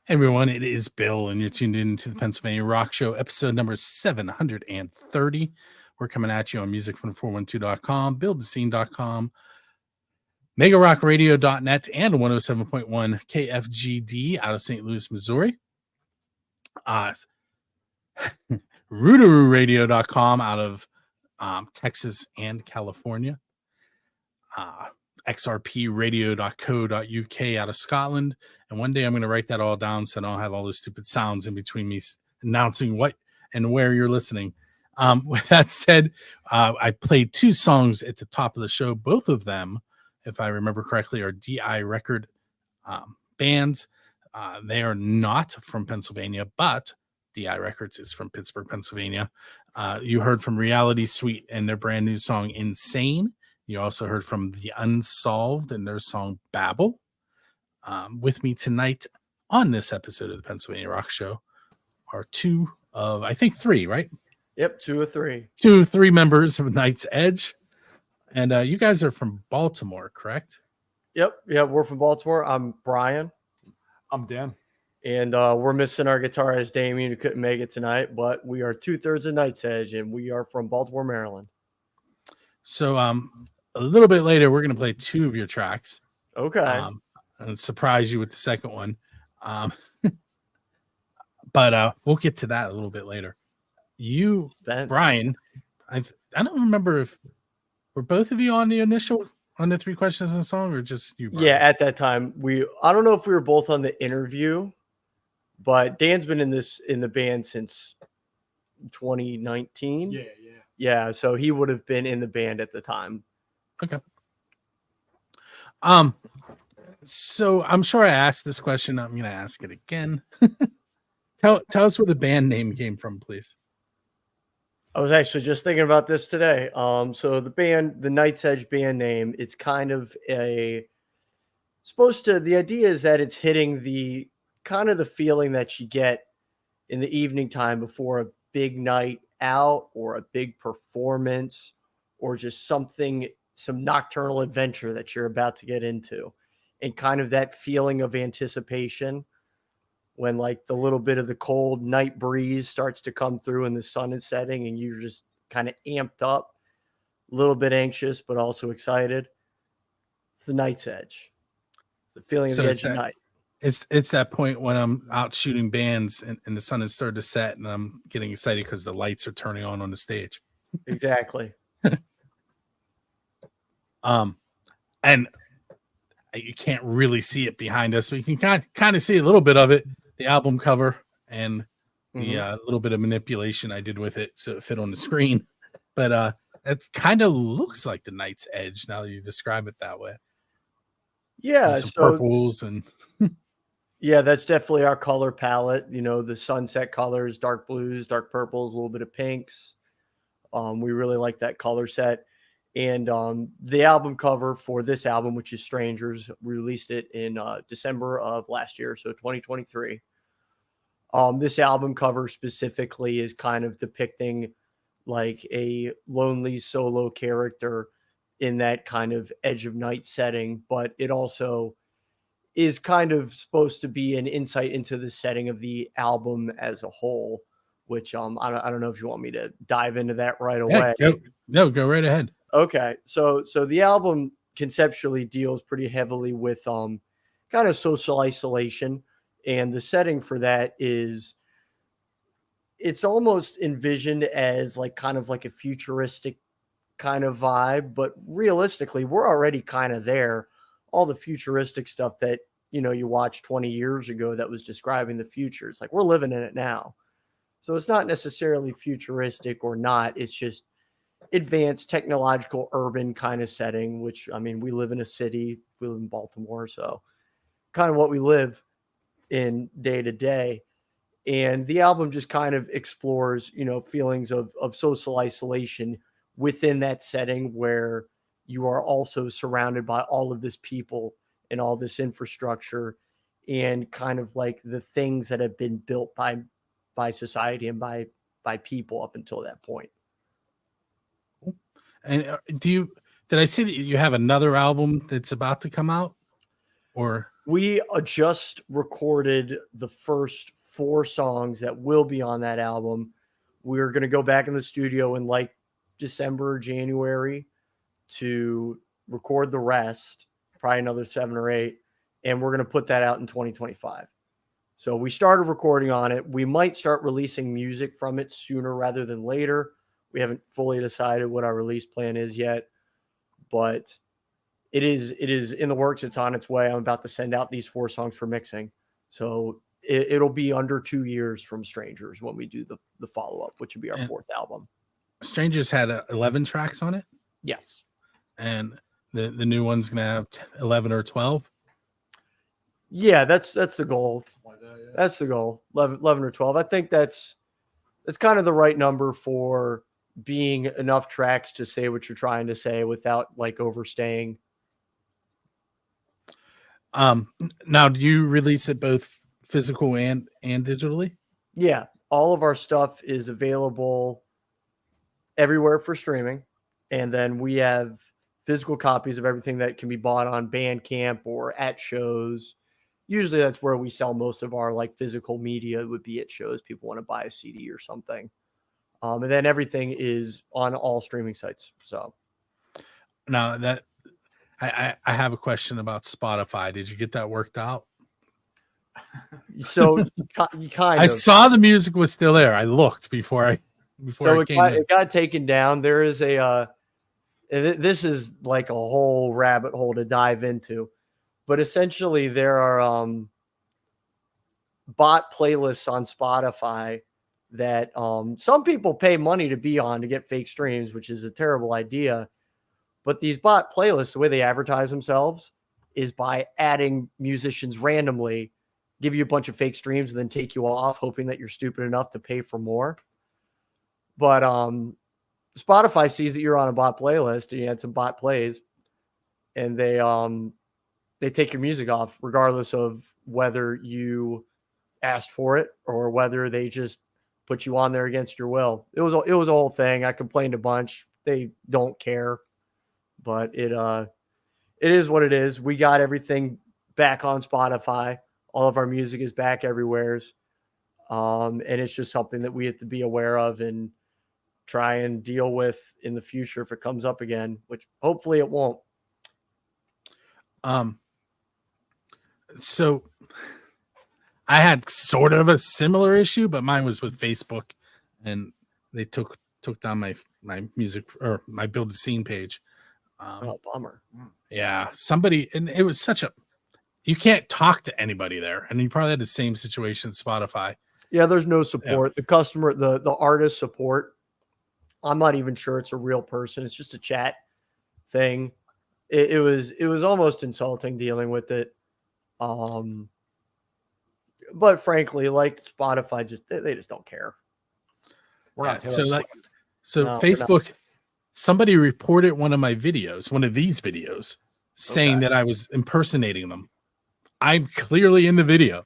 Everyone, it is Bill, and you're tuned in to the Pennsylvania Rock Show, episode number 730. We're coming at you on music1412.com, buildthescene.com, megarockradio.net, and 107.1 KFGD out of St. Louis, Missouri. Rootaroораdio.com out of Texas and California. xrpradio.co.uk out of Scotland. And one day I'm going to write that all down so I don't have all those stupid sounds in between me announcing what and where you're listening. With that said, I played two songs at the top of the show. Both of them, if I remember correctly, are DI record bands. They are not from Pennsylvania, but DI Records is from Pittsburgh, Pennsylvania. You heard from Reality Suite and their brand new song Insane. You also heard from The Unsolved and their song Babel. With me tonight on this episode of the Pennsylvania Rock Show are two of, I think, three, right? Yep, two of three. Two of three members of Night's Edge. And you guys are from Baltimore, correct? Yep, we're from Baltimore. I'm Brian. I'm Dan. And we're missing our guitarist, Damien, who couldn't make it tonight. But we are 2/3 of Night's Edge, and we are from Baltimore, Maryland. So a little bit later, we're going to play two of your tracks. Okay. And surprise you with the second one. But we'll get to that a little bit later. You, Spence. Brian, I don't remember if were both of you on the three questions in the song or just you, Brian? Yeah, at that time. I don't know if we were both on the interview, but Dan's been in the band since 2019. Yeah, so he would have been in the band at the time. Okay. So I'm sure I asked this question. I'm going to ask it again. Tell us where the band name came from, please. I was actually just thinking about this today. So the Night's Edge band name, it's kind of the idea is that it's hitting the kind of the feeling that you get in the evening time before a big night out or a big performance or just some nocturnal adventure that you're about to get into, and kind of that feeling of anticipation when like the little bit of the cold night breeze starts to come through and the sun is setting and you're just kind of amped up, a little bit anxious, but also excited. It's the Night's Edge. It's the feeling of the edge of night. It's that point when I'm out shooting bands and the sun has started to set and I'm getting excited because the lights are turning on the stage. Exactly. And you can't really see it behind us, but you can kind of see a little bit of it, the album cover and the little bit of manipulation I did with it so it fit on the screen. But it kind of looks like the Night's Edge now that you describe it that way. Yeah, some purples and yeah, that's definitely our color palette. You know, the sunset colors, dark blues, dark purples, a little bit of pinks. We really like that color set. And the album cover for this album, which is Strangers, we released it in December of last year, so 2023. This album cover specifically is kind of depicting like a lonely solo character in that kind of edge of night setting, but it also is kind of supposed to be an insight into the setting of the album as a whole, which I don't know if you want me to dive into that right away. Go right ahead. Okay, so the album conceptually deals pretty heavily with kind of social isolation, and the setting for that is it's almost envisioned as like kind of like a futuristic kind of vibe, but realistically, we're already kind of there. All the futuristic stuff that you watched 20 years ago that was describing the future, it's like we're living in it now. So it's not necessarily futuristic or not. It's just advanced technological urban kind of setting, which I mean, we live in a city, we live in Baltimore, so kind of what we live in day to day. And the album just kind of explores, feelings of social isolation within that setting where you are also surrounded by all of this people and all this infrastructure and kind of like the things that have been built by society and by people up until that point. And did I see that you have another album that's about to come out? Or We just recorded the first 4 songs that will be on that album. We're going to go back in the studio in like December or January to record the rest, probably another 7 or 8, and we're going to put that out in 2025. So we started recording on it. We might start releasing music from it sooner rather than later. We haven't fully decided what our release plan is yet, but it is in the works. It's on its way. I'm about to send out these 4 songs for mixing. So it'll be under 2 years from Strangers when we do the follow-up, which would be our And 4th album. Strangers had 11 tracks on it, Yes. and the new one's gonna have 11 or 12. Yeah, that's the goal. That's the goal. 11 or 12. I think that's kind of the right number for being enough tracks to say what you're trying to say without like overstaying. Now, do you release it both physical and digitally? Yeah, all of our stuff is available everywhere for streaming, and then we have physical copies of everything that can be bought on Bandcamp or at shows. Usually that's where we sell most of our like physical media, would be at shows. People want to buy a CD or something. And then everything is on all streaming sites. So Now that I have a question about Spotify. Did you get that worked out? so you kind I of. saw the music was still there. I looked before I So came in. it got taken down. There is a this is like a whole rabbit hole to dive into, but essentially there are bot playlists on Spotify that some people pay money to be on to get fake streams, which is a terrible idea. But these bot playlists, the way they advertise themselves is by adding musicians randomly, give you a bunch of fake streams, and then take you off, hoping that you're stupid enough to pay for more. But Spotify sees that you're on a bot playlist and you had some bot plays, and they take your music off regardless of whether you asked for it or whether they just put you on there against your will. It was a whole thing. I complained a bunch. They don't care, but it is what it is. We got everything back on Spotify. All of our music is back everywheres. And it's just something that we have to be aware of and try and deal with in the future if it comes up again, which hopefully it won't. So I had sort of a similar issue, but mine was with Facebook, and they took down my music or my build a scene page. Oh, bummer. Yeah, somebody, and it was such a, you can't talk to anybody there, and you probably had the same situation at Spotify. Yeah, there's no support. The customer, the artist support, I'm not even sure it's a real person. It's just a chat thing. It was almost insulting dealing with it. But frankly, like Spotify, they just don't care. We're not So Taylor like, Swift. so No, we're not. Facebook, somebody reported one of my videos, one of these videos, saying that I was impersonating them. I'm clearly in the video.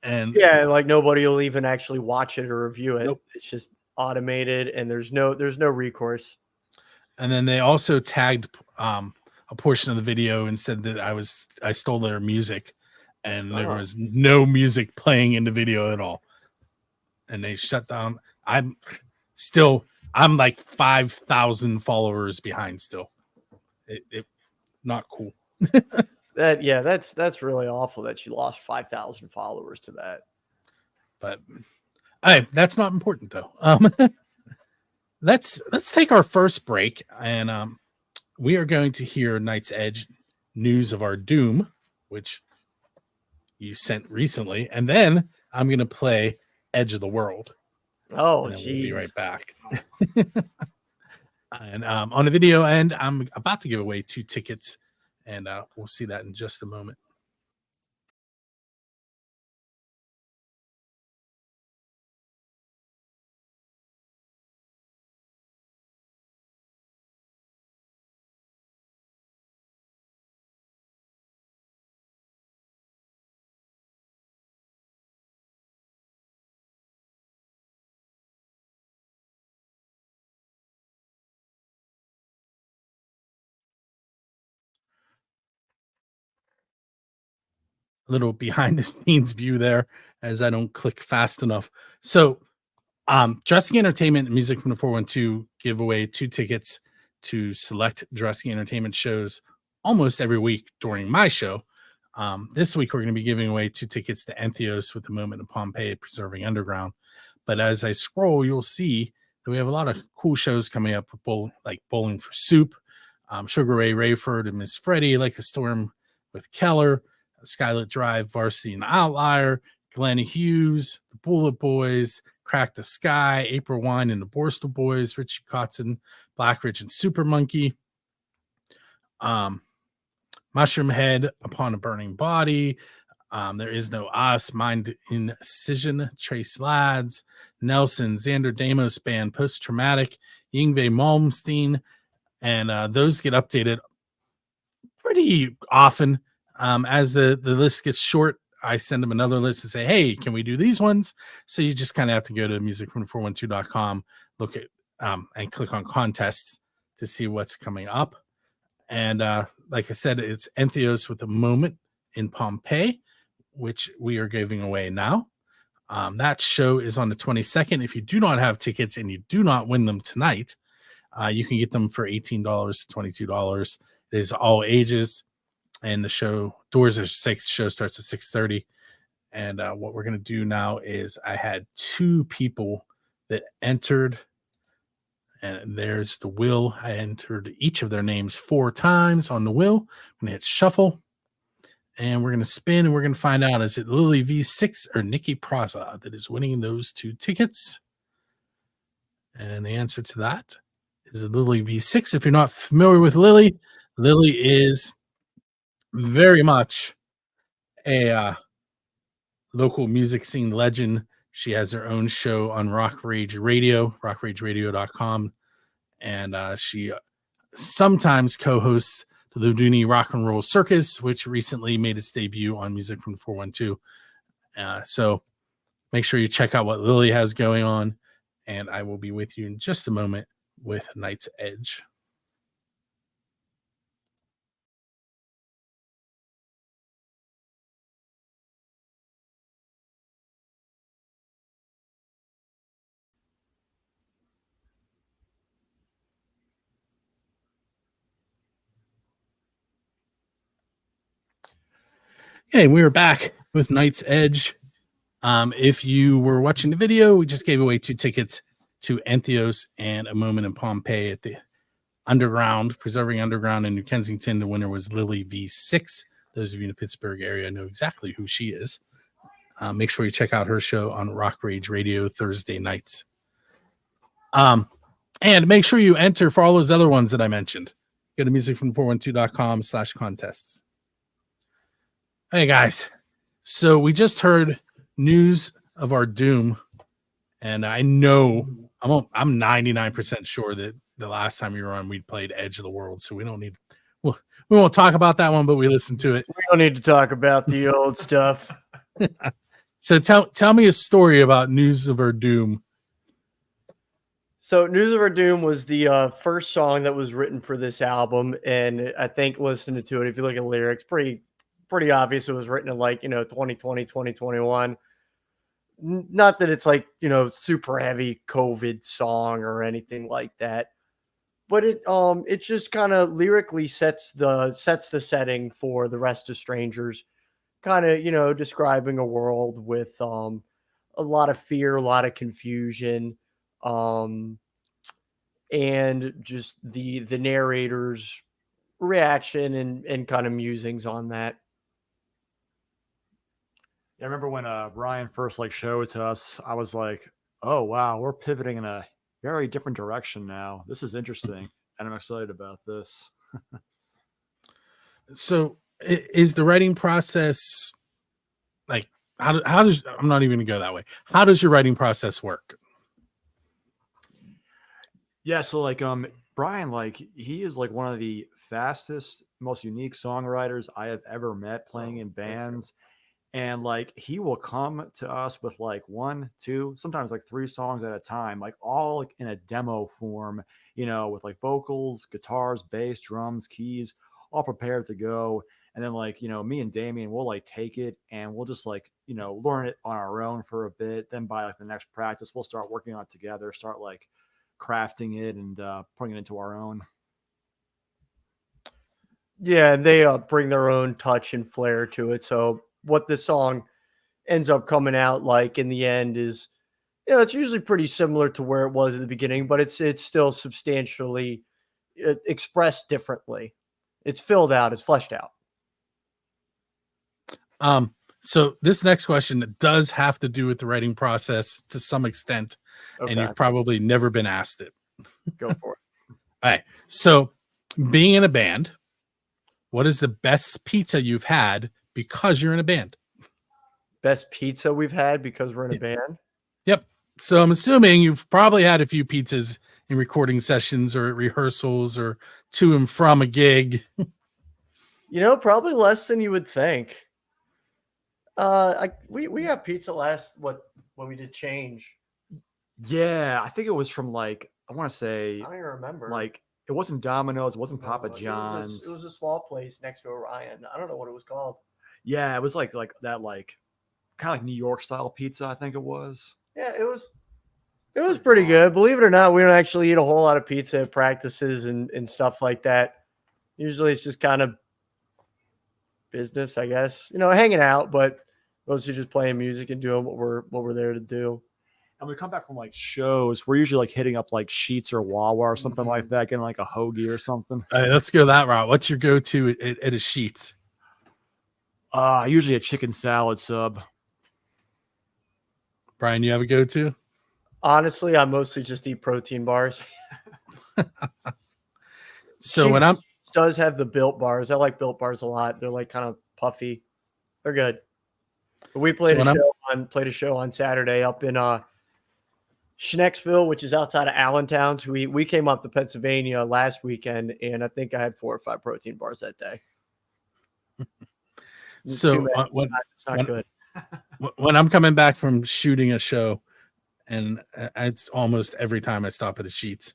And Yeah, like nobody will even actually watch it or review it. Nope. It's just automated, and there's no recourse. and then they also tagged a portion of the video and said that I stole their music, and there Oh. was no music playing in the video at all. And they shut down. I'm like 5,000 followers behind still. It not cool. That's really awful that you lost 5,000 followers to that. But that's not important though. Let's take our first break, and we are going to hear Night's Edge News of Our Doom, which you sent recently, and then I'm going to play Edge of the World. Oh, and then geez. we'll be right back. And on the video end, I'm about to give away 2 tickets, and we'll see that in just a moment. little behind the scenes view there as I don't click fast enough. So, Dressing Entertainment and Music from the 412 give away 2 tickets to select Dressing Entertainment shows almost every week during my show. This week, we're going to be giving away 2 tickets to Entheos with the Moment of Pompeii Preserving Underground. But as I scroll, you'll see that we have a lot of cool shows coming up, like Bowling for Soup, Sugar Ray Rayford and Miss Freddie, Like a Storm with Keller, Skylit Drive, Varsity and Outlier, Glenn Hughes, The Bullet Boys, Crack the Sky, April Wine and the Borstal Boys, Richie Kotzen, Blackridge and Super Monkey, Mushroom Head, Upon a Burning Body, There Is No Us, Mind Incision, Trace Lads, Nelson, Xander Damos Band, Post Traumatic, Yngwie Malmsteen, and those get updated pretty often. As the list gets short, I send them another list and say, hey, can we do these ones? So you just kind of have to go to musicfrom412.com, look at and click on contests to see what's coming up. And like I said, it's Entheos with a Moment in Pompeii, which we are giving away now. That show is on the 22nd. If you do not have tickets and you do not win them tonight, you can get them for $18 to $22. It is all ages, and the show doors are 6. Show starts at 6:30. And what we're going to do now is I had 2 people that entered, and there's the wheel. I entered each of their names 4 times on the wheel. I'm going to hit shuffle, and we're going to spin, and we're going to find out, is it Lily V6 or Nikki Praza that is winning those 2 tickets? And the answer to that is Lily V6. If you're not familiar with Lily, Lily is very much a local music scene legend. She has her own show on Rock Rage Radio, rockrageradio.com. And she sometimes co-hosts the Loudouni Rock and Roll Circus, which recently made its debut on Music from 412. So make sure you check out what Lily has going on. And I will be with you in just a moment with Night's Edge. Okay, we are back with Night's Edge. If you were watching the video, we just gave away 2 tickets to Entheos and a Moment in Pompeii at the Underground, Preserving Underground in New Kensington. The winner was Lily V6. Those of you in the Pittsburgh area know exactly who she is. Make sure you check out her show on Rock Rage Radio Thursday nights. And make sure you enter for all those other ones that I mentioned. Go to musicfrom412.com/contests. Hey guys, so we just heard news of our doom, and I know I'm 99% sure that the last time you were on, we played Edge of the World, so we won't talk about that one, but we listened to it. We don't need to talk about the old stuff. So tell me a story about News of Our Doom. So News of Our Doom was the first song that was written for this album, and I think listening to it, if you look at the lyrics, pretty obvious it was written in 2020, 2021. Not that it's super heavy COVID song or anything like that, but it just kind of lyrically sets the setting for The Rest of Strangers, kind of describing a world with a lot of fear, a lot of confusion, and just the narrator's reaction and kind of musings on that. I remember when Ryan first showed it to us, I was like, oh wow, we're pivoting in a very different direction now. This is interesting, and I'm excited about this. So is the writing process how does, I'm not even gonna go that way. How does your writing process work? Yeah, so Brian, he is one of the fastest, most unique songwriters I have ever met playing in bands. And he will come to us with 1, 2, sometimes 3 songs at a time, all in a demo form, with vocals, guitars, bass, drums, keys, all prepared to go. And then like, me and Damien will like take it and we'll just like, learn it on our own for a bit. Then by like the next practice, we'll start working on it together, start like crafting it and putting it into our own. Yeah, and they bring their own touch and flair to it. So what the song ends up coming out like in the end is, it's usually pretty similar to where it was at the beginning, but it's still substantially expressed differently. It's filled out, it's fleshed out. So this next question does have to do with the writing process to some extent, and you've probably never been asked it. Go for it. All right. So being in a band, what is the best pizza you've had because you're in a band? Best pizza we've had because we're in a band? Yep. So I'm assuming you've probably had a few pizzas in recording sessions or at rehearsals or to and from a gig. Probably less than you would think. We had pizza last when we did Change. Yeah, I think it was from like, I want to say, I don't even remember. Like, it wasn't Domino's, it wasn't Papa John's. It was a small place next to Orion. I don't know what it was called. Yeah, it was like that, like kind of like New York style pizza, I think it was. Yeah, it was pretty good. Believe it or not, we don't actually eat a whole lot of pizza at practices and stuff like that. Usually it's just kind of business, I guess. Hanging out, but mostly just playing music and doing what we're there to do. And we come back from like shows, we're usually like hitting up like Sheetz or Wawa or something like that, getting like a hoagie or something. All right, let's go that route. What's your go-to at a Sheetz? Usually a chicken salad sub. Brian, you have a go-to? Honestly, I mostly just eat protein bars. So when I'm does have the Built bars. I like Built bars a lot. They're like kind of puffy. They're good. But we played a show on Saturday up in Schnecksville, which is outside of Allentown. So we came up to Pennsylvania last weekend, and I think I had 4 or 5 protein bars that day. So it's not good. When I'm coming back from shooting a show, and it's almost every time I stop at a Sheetz.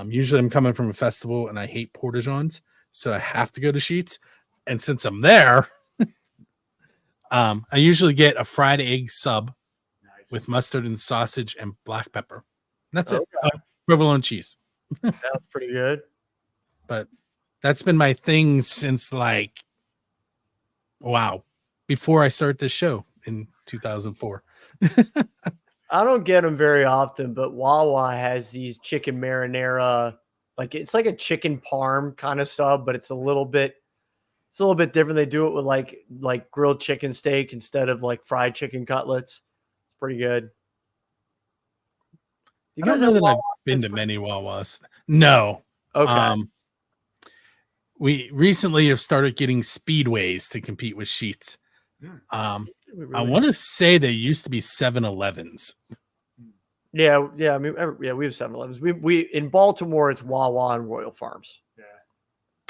Usually I'm coming from a festival and I hate porta johns, so I have to go to Sheetz. And since I'm there, I usually get a fried egg sub with mustard and sausage and black pepper. That's it. Provolone cheese. Sounds pretty good. But that's been my thing since before I started this show in 2004. I don't get them very often, but Wawa has these chicken marinara, it's like a chicken parm kind of sub, but it's a little bit different. They do it with like grilled chicken steak instead of like fried chicken cutlets. It's pretty good. You guys know that I've been to many Wawas. No. Okay. We recently have started getting speedways to compete with Sheetz. I want to say they used to be 7-Elevens. Yeah. I mean, we have 7-Elevens. We in Baltimore, it's Wawa and Royal Farms. Yeah,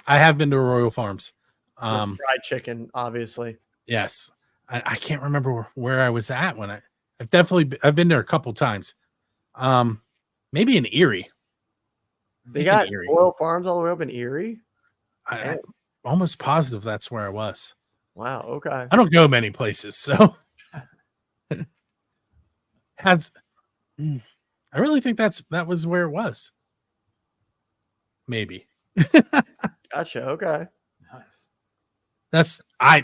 I have been to Royal Farms. Fried chicken, obviously. Yes, I can't remember where I was at when I've been there a couple times. Maybe in Erie. They got Royal Farms all the way up in Erie. I'm almost positive that's where I was. Wow. Okay. I don't go many places, so I really think that was where it was. Maybe. Gotcha. Okay. Nice. I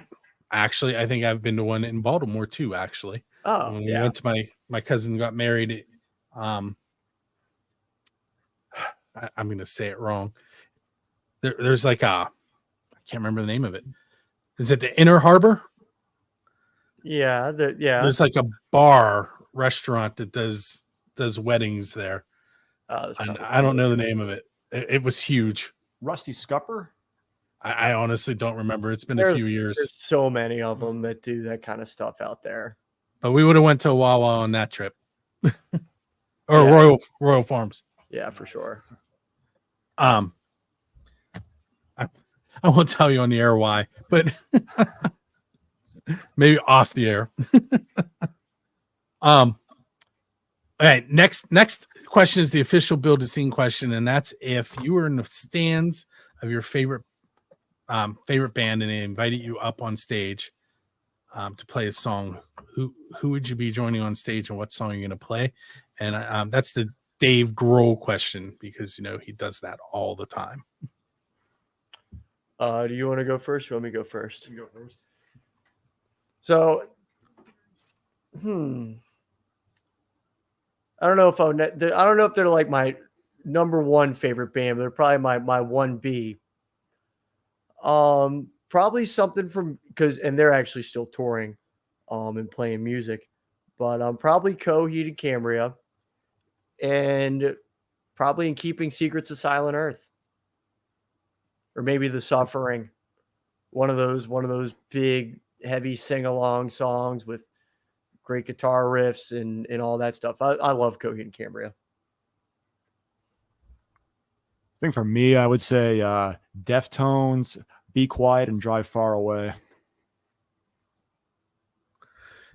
think I've been to one in Baltimore too. Actually, when we went to my cousin got married. I'm going to say it wrong. There's I can't remember the name of it. Is it the Inner Harbor? Yeah, There's like a bar restaurant that does weddings there. And I don't know the name of it. It was huge. Rusty Scupper? I honestly don't remember. It's been a few years. There's so many of them that do that kind of stuff out there. But we would have went to Wawa on that trip. Or Royal Farms. Yeah, for sure. I won't tell you on the air why, but maybe off the air. All right, next question is the official Build a Scene question, and that's if you were in the stands of your favorite favorite band and they invited you up on stage to play a song, who would you be joining on stage and what song are you going to play? And that's the Dave Grohl question, because he does that all the time. Do you want to go first? You want me to go first? You go first. So, I don't know if I don't know if they're like my number one favorite band, but they're probably my 1B. Probably something from and they're actually still touring, and playing music, but probably Coheed and Cambria, and probably In Keeping Secrets of Silent Earth, or maybe The Suffering. One of those big, heavy sing-along songs with great guitar riffs and all that stuff. I love Coheed and Cambria. I think for me, I would say Deftones, Be Quiet and Drive Far Away.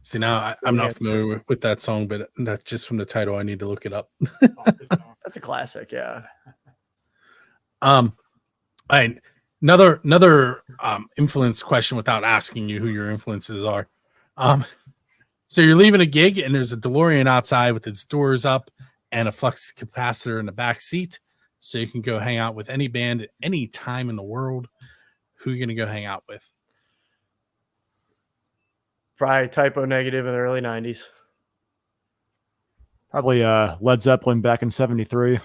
See, now I'm not familiar with that song, but that's just from the title. I need to look it up. That's a classic, yeah. All right, another influence question without asking you who your influences are. So you're leaving a gig and there's a DeLorean outside with its doors up and a flux capacitor in the back seat, so you can go hang out with any band at any time in the world. Who are you going to go hang out with? Probably Typo Negative in the early 90s. Probably Led Zeppelin back in 73.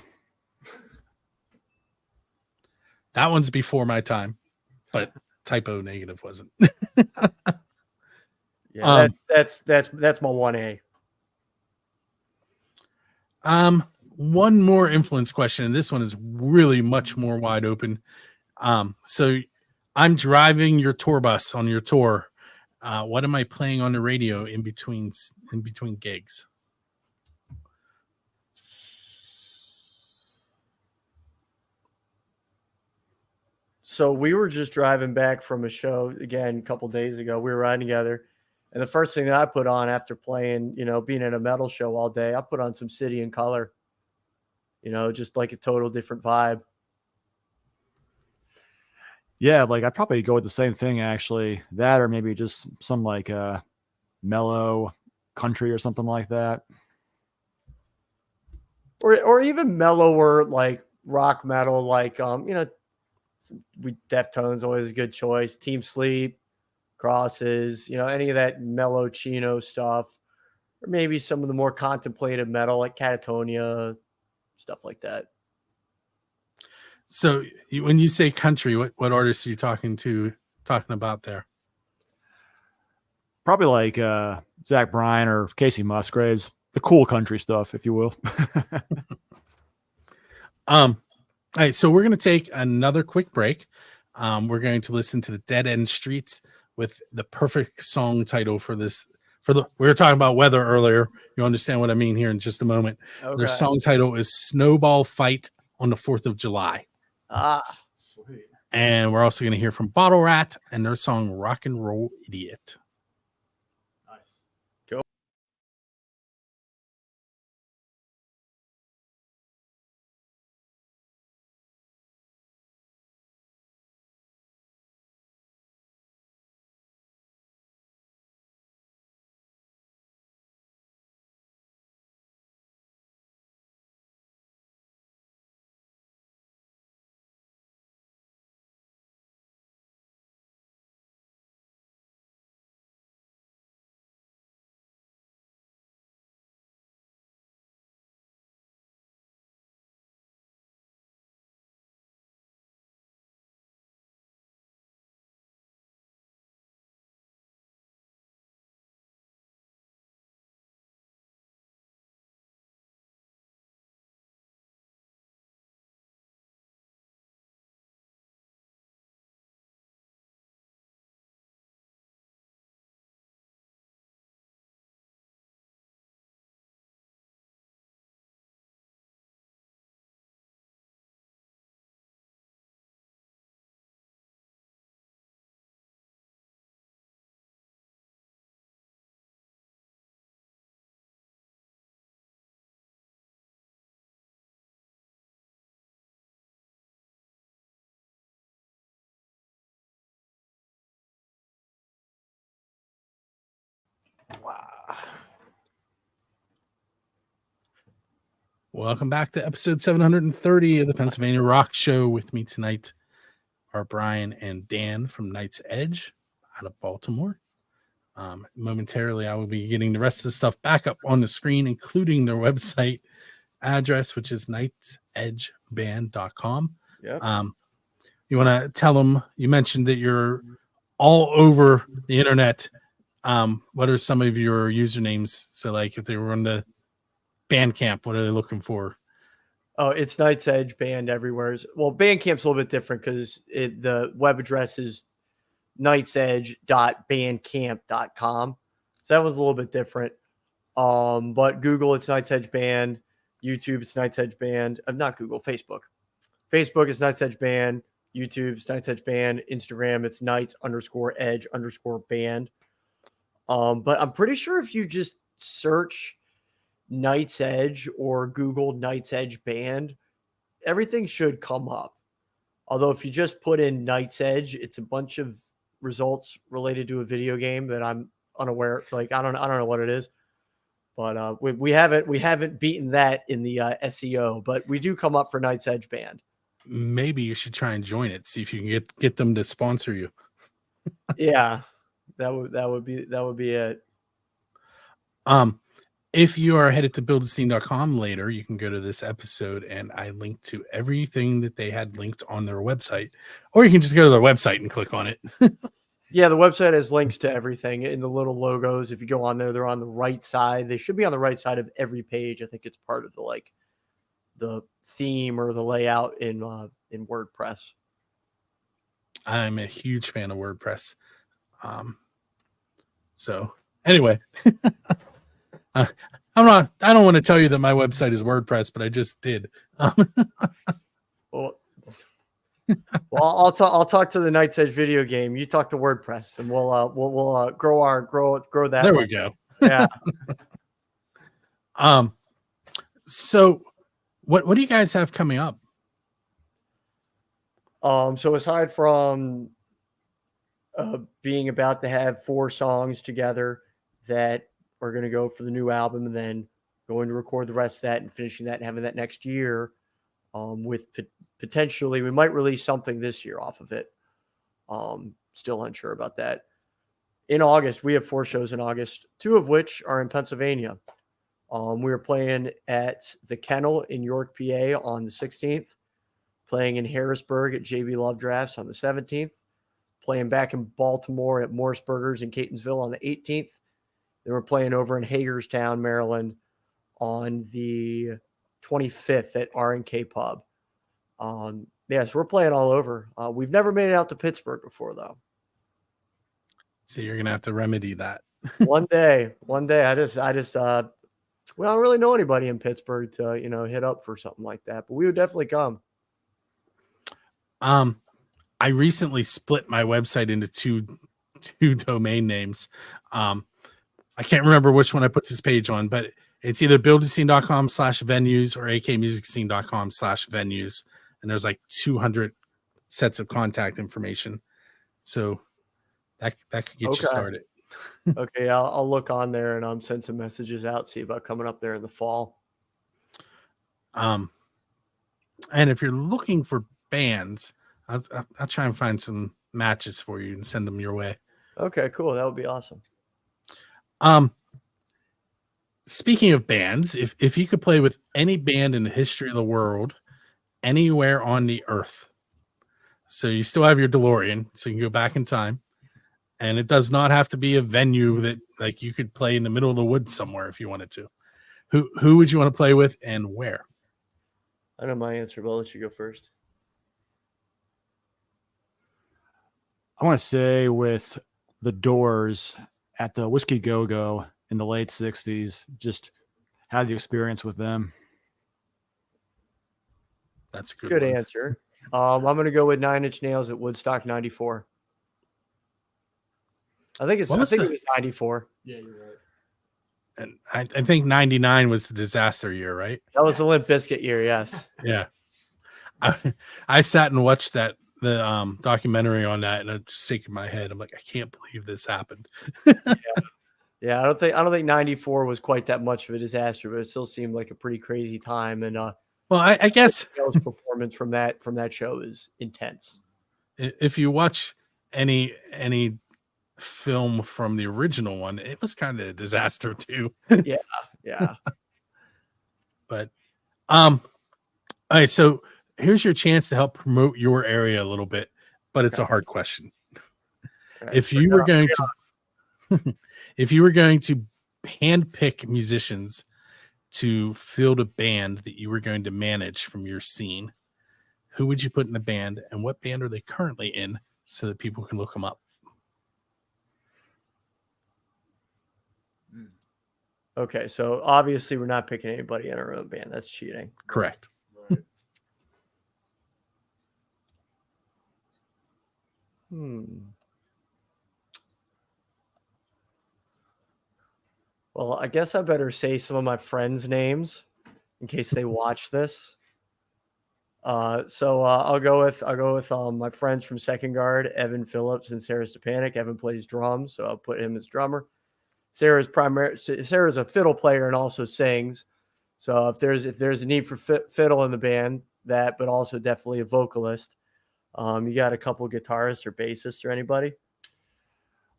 That one's before my time, but Typo Negative wasn't. Yeah, that's my 1A. One more influence question, and this one is really much more wide open. So I'm driving your tour bus on your tour. What am I playing on the radio in between gigs? So we were just driving back from a show again a couple days ago. We were riding together, and the first thing that I put on after playing, being at a metal show all day, I put on some City and Color. Just like a total different vibe. Yeah, like I'd probably go with the same thing actually. That, or maybe just some like mellow country or something like that. Or even mellower, like rock metal, like Deftones always a good choice. Team Sleep, Crosses, any of that mellow chino stuff, or maybe some of the more contemplative metal like Catatonia, stuff like that. So when you say country, what artists are you talking about there? Probably like Zach Bryan or Casey Musgraves, the cool country stuff, if you will. All right, so we're going to take another quick break. We're going to listen to the Dead End Streets with the perfect song title for this. We were talking about weather earlier. You'll understand what I mean here in just a moment. Okay. Their song title is Snowball Fight on the 4th of July. Sweet. And we're also going to hear from Bottle Rat and their song Rock and Roll Idiot. Wow. Welcome back to episode 730 of the Pennsylvania Rock Show. With me tonight are Brian and Dan from Knight's Edge out of Baltimore. Momentarily, I will be getting the rest of the stuff back up on the screen, including their website address, which is knightsedgeband.com. Yep. You want to tell them, you mentioned that you're all over the internet. What are some of your usernames? So like if they were on the Bandcamp, what are they looking for? Oh, it's Knight's Edge Band everywhere. Well, Bandcamp's a little bit different because the web address is knightsedge.bandcamp.com. So that was a little bit different. But Google, it's Knight's Edge Band. YouTube, it's Knight's Edge Band. Not Google, Facebook. Facebook is Knight's Edge Band. YouTube, it's Knight's Edge Band. Instagram, it's Knights_Edge_band. But I'm pretty sure if you just search Knight's Edge or Google Knight's Edge Band, everything should come up. Although if you just put in Knight's Edge, it's a bunch of results related to a video game that I'm unaware. Like I don't know what it is, but we haven't beaten that in the SEO. But we do come up for Knight's Edge Band. Maybe you should try and join it. See if you can get them to sponsor you. Yeah, that would be it. If you are headed to buildascene.com later, you can go to this episode and I linked to everything that they had linked on their website, or you can just go to their website and click on it. Yeah, the website has links to everything in the little logos. If you go on there, they're on the right side. They should be on the right side of every page. I think it's part of the theme or the layout in WordPress. I'm a huge fan of WordPress. So anyway, I don't want to tell you that my website is WordPress, but I just did. Well, I'll talk to the Knight's Edge video game. You talk to WordPress, and we'll grow that. There we go. Yeah. So what do you guys have coming up? So aside from being about to have 4 songs together that are going to go for the new album, and then going to record the rest of that and finishing that and having that next year, with potentially we might release something this year off of it. Still unsure about that. In August, we have 4 shows in August, 2 of which are in Pennsylvania. We are playing at the Kennel in York, PA on the 16th, playing in Harrisburg at JB Love Drafts on the 17th, playing back in Baltimore at Morseburgers in Catonsville on the 18th. Then we're playing over in Hagerstown, Maryland on the 25th at R&K Pub. So we're playing all over. We've never made it out to Pittsburgh before, though. So you're going to have to remedy that. One day. I just we don't really know anybody in Pittsburgh to, hit up for something like that, but we would definitely come. I recently split my website into two domain names. I can't remember which one I put this page on, but it's either buildascene.com/venues or akmusicscene.com/venues. And there's like 200 sets of contact information. So that could get you started. Okay. I'll look on there and send some messages out, see about coming up there in the fall. And if you're looking for bands, I'll try and find some matches for you and send them your way. Okay, cool. That would be awesome. Speaking of bands, if you could play with any band in the history of the world, anywhere on the earth, so you still have your DeLorean, so you can go back in time, and it does not have to be a venue that like you could play in the middle of the woods somewhere if you wanted to. Who would you want to play with and where? I know my answer, but I'll let you go first. I want to say with the Doors at the Whiskey Go-Go in the late 60s, just had the experience with them. That's a good answer. I'm going to go with 9 Inch Nails at Woodstock 94. I think it was 94. Yeah, you're right. And I think 99 was the disaster year, right? That was the Limp Bizkit year, yes. Yeah. I sat and watched the documentary on that, and I'm just shaking my head. I'm like, I can't believe this happened. Yeah, I don't think 94 was quite that much of a disaster, but it still seemed like a pretty crazy time. And Well, I guess Dale's performance from that show is intense. if you watch any film from the original one, it was kind of a disaster too. Yeah. But all right, so here's your chance to help promote your area a little bit, but it's a hard question. Right, If you were going to if you were going to handpick musicians to field a band that you were going to manage from your scene, who would you put in the band, and what band are they currently in, so that people can look them up? Okay, so obviously we're not picking anybody in our own band. That's cheating. Correct. Well, I guess I better say some of my friends' names in case they watch this. So I'll go with my friends from Second Guard, Evan Phillips and Sarah Stepanek. Evan plays drums, so I'll put him as drummer. Sarah's a fiddle player and also sings. So if there's a need for fiddle in the band, but also definitely a vocalist. You got a couple guitarists or bassists or anybody?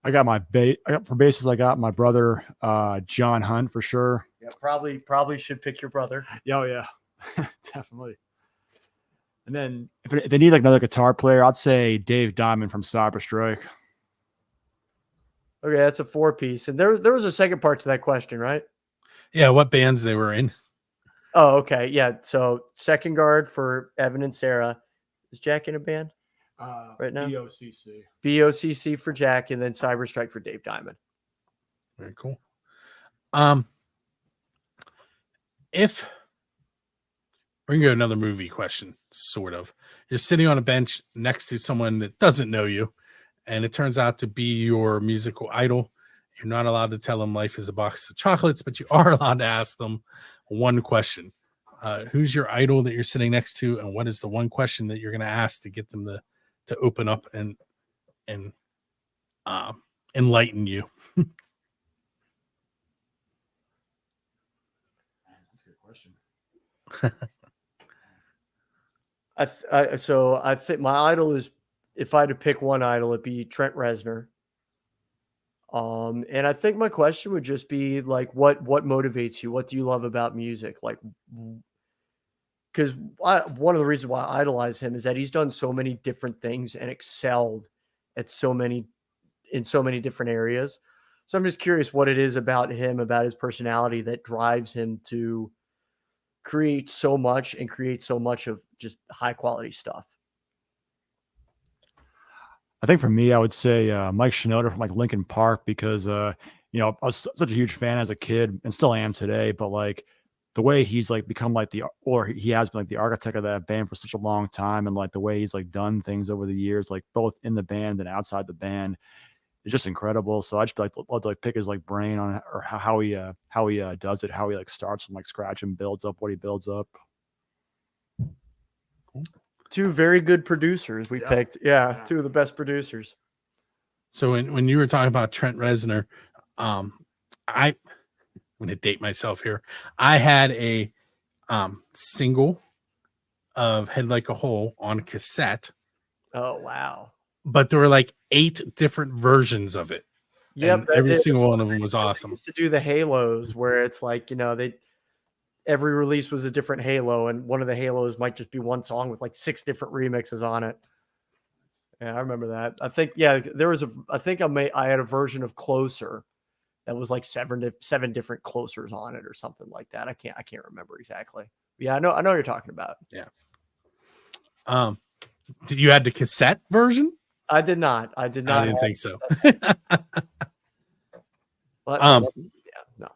I got for bases. I got my brother, John Hunt, for sure. Yeah, probably should pick your brother. Oh yeah, definitely. And then if they need like another guitar player, I'd say Dave Diamond from Cyber Strike. Okay, that's a 4-piece. And there was a second part to that question, right? Yeah, what bands they were in. Oh, okay. Yeah. So Second Guard for Evan and Sarah. Is Jack in a band right now? BOCC for Jack, and then Cyber Strike for Dave Diamond. Very cool. If we're gonna go another movie question, sort of. You're sitting on a bench next to someone that doesn't know you, and it turns out to be your musical idol. You're not allowed to tell them life is a box of chocolates, but you are allowed to ask them one question. Who's your idol that you're sitting next to, and what is the one question that you're going to ask to get them to open up and enlighten you? That's a good question. I think my idol is, if I had to pick one idol, it'd be Trent Reznor. And I think my question would just be like, what motivates you? What do you love about music? Like, because one of the reasons why I idolize him is that he's done so many different things and excelled in so many different areas. So I'm just curious what it is about him, about his personality, that drives him to create so much of just high quality stuff. I think for me, I would say Mike Shinoda from like Linkin Park, because I was such a huge fan as a kid and still am today. But like the way he's like become like he has been like the architect of that band for such a long time, and like the way he's like done things over the years, like both in the band and outside the band, is just incredible. So I just love to like pick his like brain on or how he does it, how he like starts from like scratch and builds up what he builds up. Two very good producers we picked. Yeah, two of the best producers. So when you were talking about Trent Reznor, I'm going to date myself here. I had a single of Head Like a Hole on cassette. Oh, wow. But there were like 8 different versions of it. Yep. Every single one of them was awesome. Used to do the Halos where it's like, every release was a different Halo, and one of the Halos might just be one song with like 6 different remixes on it. Yeah, I remember that. I think, I had a version of Closer that was like 7 different Closers on it or something like that. I can't remember exactly. Yeah, I know what you're talking about. Yeah. Did you add the cassette version? I did not. I didn't think so. But, no.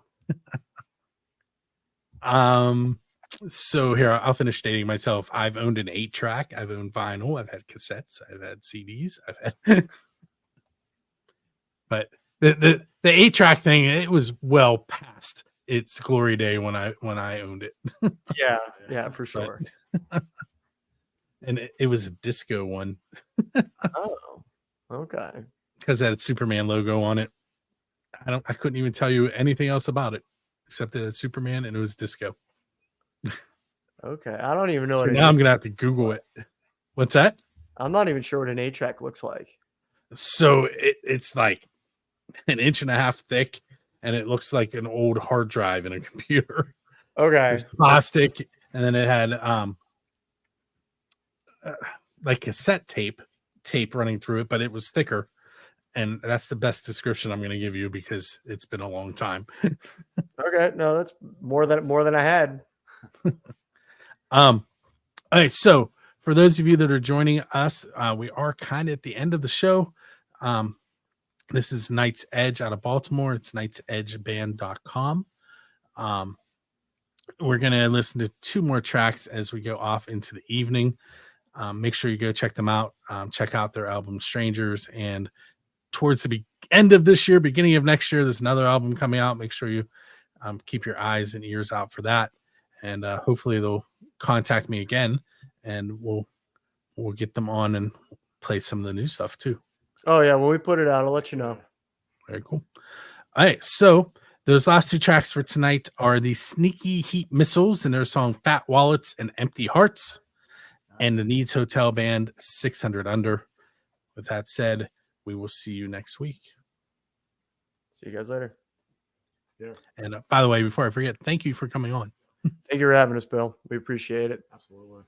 So here, I'll finish stating myself. I've owned an 8-track. I've owned vinyl. I've had cassettes. I've had CDs. But the 8-track thing, it was well past its glory day when I owned it. Yeah, for sure. And it was a disco one. Oh, okay. Because it had a Superman logo on it. I couldn't even tell you anything else about it except that it's Superman and it was disco. Okay, I don't even know. So what now I'm gonna have to Google it. What's that? I'm not even sure what an 8-track looks like. So it's like an inch and a half thick, and it looks like an old hard drive in a computer. Okay, It's plastic, and then it had like cassette tape running through it, but it was thicker. And that's the best description I'm going to give you because it's been a long time. okay, no, that's more than I had. All right, so for those of you that are joining us, we are kind of at the end of the show. This is Night's Edge out of Baltimore. It's nightsedgeband.com. We're going to listen to 2 more tracks as we go off into the evening. Make sure you go check them out. Check out their album Strangers. And towards the end of this year, beginning of next year, there's another album coming out. Make sure you keep your eyes and ears out for that. And hopefully they'll contact me again, and we'll get them on and play some of the new stuff too. Oh yeah, when we put it out, I'll let you know. Very cool. All right, so those last 2 tracks for tonight are the Sneaky Heat Missiles and their song Fat Wallets and Empty Hearts, and the Needs Hotel Band 600 Under. With that said, we will see you next week. See you guys later. Yeah. And by the way, before I forget, thank you for coming on. Thank you for having us, Bill. We appreciate it. Absolutely.